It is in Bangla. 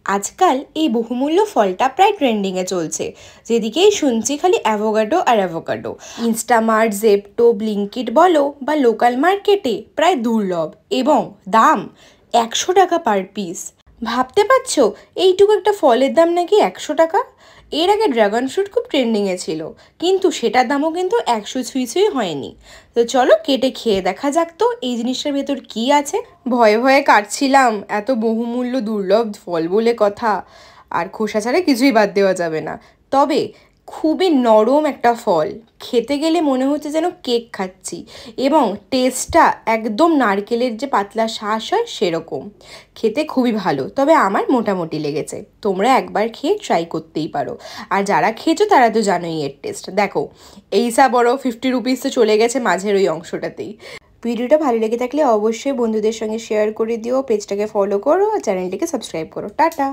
আজকাল এই বহুমূল্য ফলটা প্রায় ট্রেন্ডিংয়ে চলছে, যেদিকেই শুনছি খালি অ্যাভোকাডো আর অ্যাভোকাডো। ইনস্টামার্ট, জেপ্টো, ব্লিঙ্কিট বলো বা লোকাল মার্কেটে প্রায় দুর্লভ এবং দাম 100 টাকা পার পিস। ভাবতে পারছো এইটুকু একটা ফলের দাম নাকি 100 টাকা? এর আগে ড্রাগন ফ্রুট খুব ট্রেন্ডিংয়ে ছিল, কিন্তু সেটার দামও কিন্তু 100 ছুঁই হয়নি। তো চলো কেটে খেয়ে দেখা যাক তো এই জিনিসটার ভেতর কি আছে। ভয়ে ভয়ে কাটছিলাম, এত বহুমূল্য দুর্লভ ফল বলে কথা। আর খোসা ছাড়া কিছুই বাদ দেওয়া যাবে না। তবে খুবই নরম একটা ফল, খেতে গেলে মনে হচ্ছে যেন কেক খাচ্ছি, এবং টেস্টটা একদম নারকেলের যে পাতলা শাঁস হয় সেরকম। খেতে খুবই ভালো, তবে আমার মোটামুটি লেগেছে। তোমরা একবার খেয়ে ট্রাই করতেই পারো। আর যারা খেয়েছো তারা তো জানোই এর টেস্ট। দেখো এইসা বড় 50 রুপিস তো চলে গেছে মাঝের ওই অংশটাতেই। ভিডিওটা ভালো লেগে থাকলে অবশ্যই বন্ধুদের সঙ্গে শেয়ার করে দিও, পেজটাকে ফলো করো আর চ্যানেলটিকে সাবস্ক্রাইব করো। টাটা।